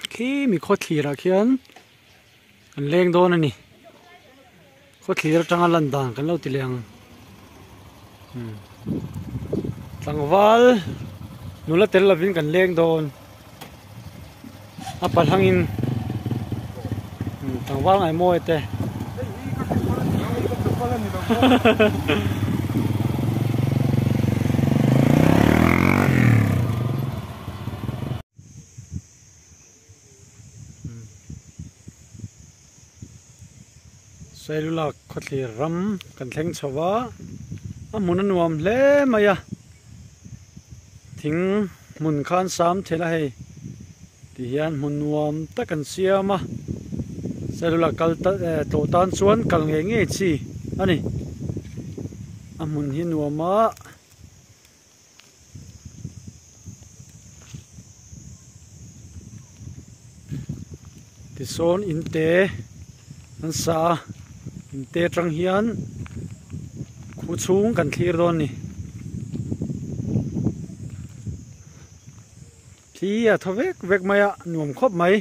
khi mi khó thi ra khian kan leng don ani khó thi ra tanga lan dan kan lo ti leng tangwal nula tel lavin kan leng don apal hangin tangwal ngai moi te Sailulak khotli ram kan thleng chawa amun anuam hle maya thing mun khan sam thela hei ti hian mun nuam takan siama Sailulak kal ta to tan chuan kal nge nge chi ani amun hi nuama ti son inte an sa inte trang hian khu chung kan thlir don ni thi a thovek vek maya nuam khop mai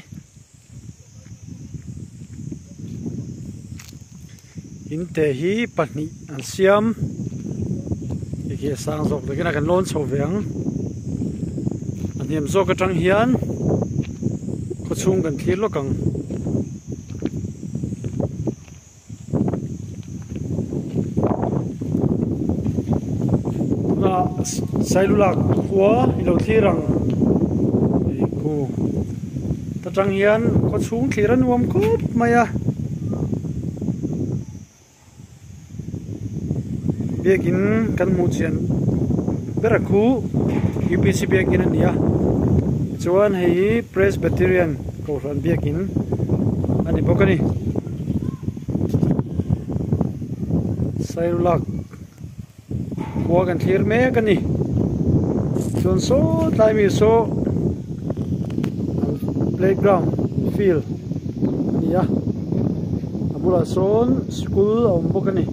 inte hi pahni an siam ki sang zok de kan lon chhoveng an hiam zo ka tang hian khu chung kan thlir lo kang Sailulak khua ilo thirang ku ta tang hian ko chung thliran nuam khop maya begin kan mu chian berakhu UPC begin ania chuan hei Presbyterian ko ran begin ani bokani Sailulak khua kan thlir me kani chuan so tlai mi so playground field ania abula son school om bokani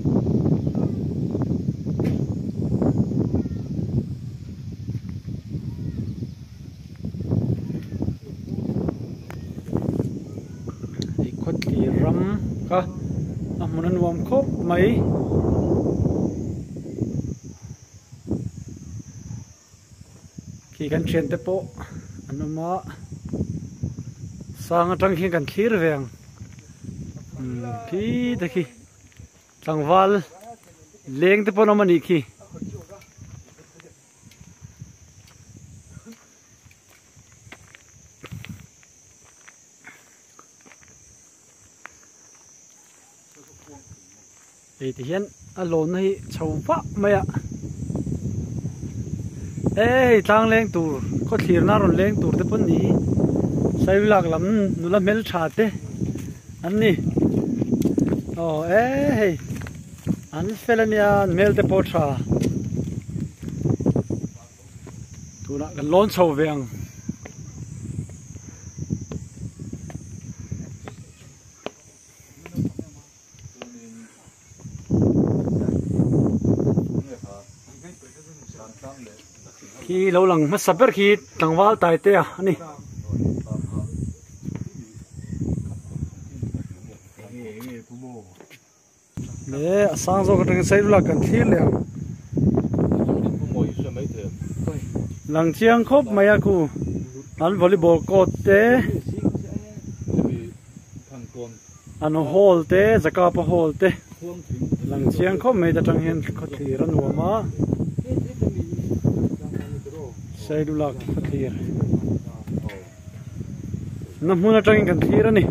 ei khotli ram ka amun anuam khop mai ki kan chen te po anuma sang atang hi kan thlir veng ki te ki tangwal leng te po no mani ki ei ti hian alon hi chhova maya ê tang leng tur có thlir na ron leng tur te pon ni Sailulak lam nula mel tha te an ni ê an felania mel te po tha tuna kan lon chho veng khi lâu lằng mất sập khi tangwal tai te ani le sang zo ka tang Sailulak kan thlir le lang chiang khop maya ku an volleyball court te an hall te zakapa hall te lang chiang khop mai ta tang hian khotli ran nuama Sailulak thlir na hmuna tang kan thlir ani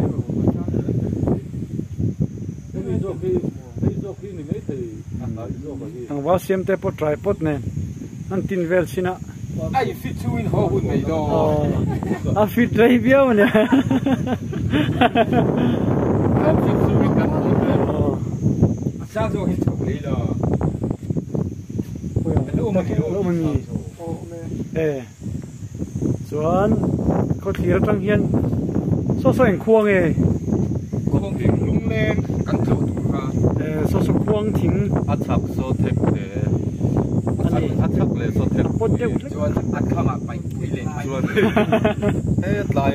tangwal siam te po tripod ne an tin vel sina ai fit chu in ho hun mai do a fit dai biao ne a fit chu in kan ho sa zo hin thok le lo lo ma ni chuan ko thlir tang hian so en khuang e khuang thing lung len kan thau tu kha so khuang thing a thak so thek te a thak le so thek pot te chuan a khama pai pui len mai chuan he tlai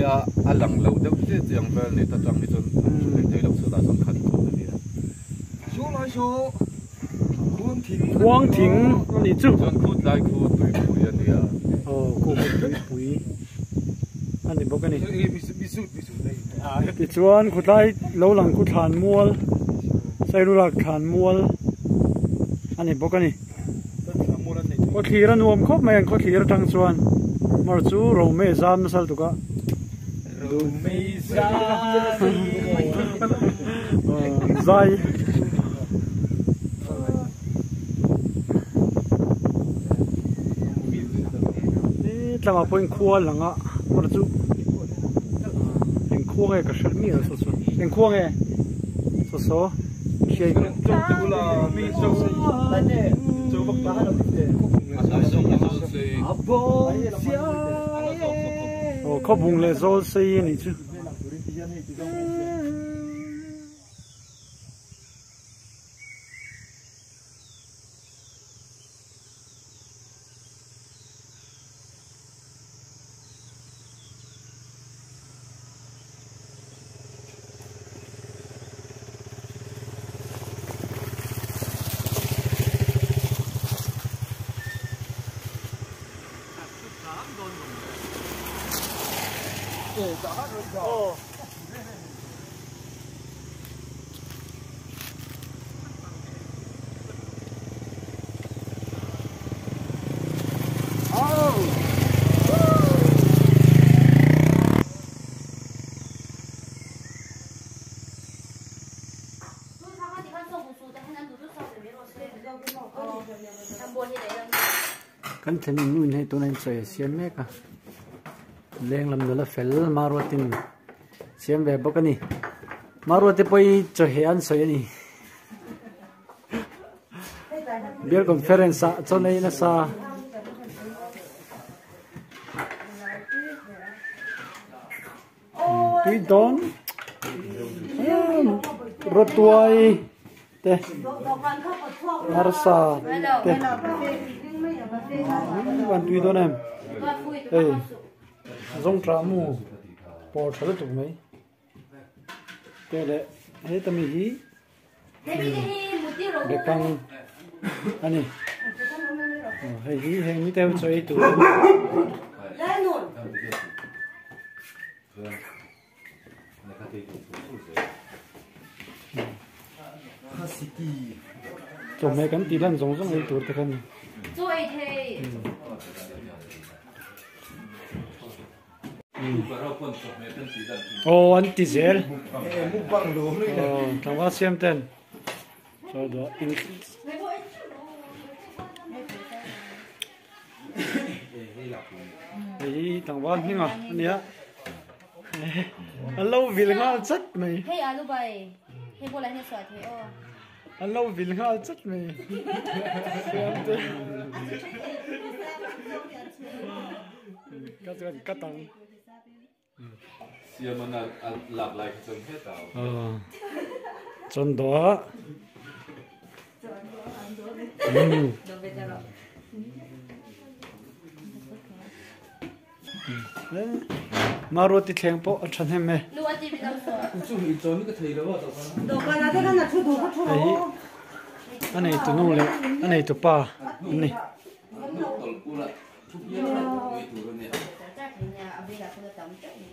a lang lo deuh te chiang vel ni ta tang ni chon thei lo chu da chon khat ko ni chu lai chu Quang thing ani chu chon khu dai khu tui pui ani a ko tui pui ani bok ani mi su dai ti chuan khutlai lo lang khu than mual Sailulak than mual ani bok ani ko thira nuam khop mai ko thira tang chuan mar chu ro me zam sal tuka ro me zam zai tama point khua langa mar chu en khua nge ka shal mi so so en khua nge so so khei tu la mi so ane chu bak ta ha abo sia ko bung le zol sei ni chu kan then nu nei to nai choi siam me ka leng lam la fel maruatin siam ve bokani maruate poi cho he an soi ani beer conference cho nei na sa tui don rotuai te arsa te ban tui don em ei zong tra mu por thal tu mai te le he tami hi de kang ani he hi he mi te choi tu chồng mẹ cắn tí lần giống giống ấy tuổi thân anh tí zel thằng bác xem tên rồi đó ấy thằng bác như nào anh nhá lâu vì là rất mày hey alo bay hey bola ne swat he oh anh lâu vì là rất mày cắt tăng siam an lap lai chon he tao chon đó Maruti theng po athan hem me lu ati bi dam so chu hi chon ka thei lo wa to do kana te kana chu do ka chu ai anei tu nu le anei tu pa ni tol pula chu ye na ni tu ro ne ta thenya abi la ko tam chak ni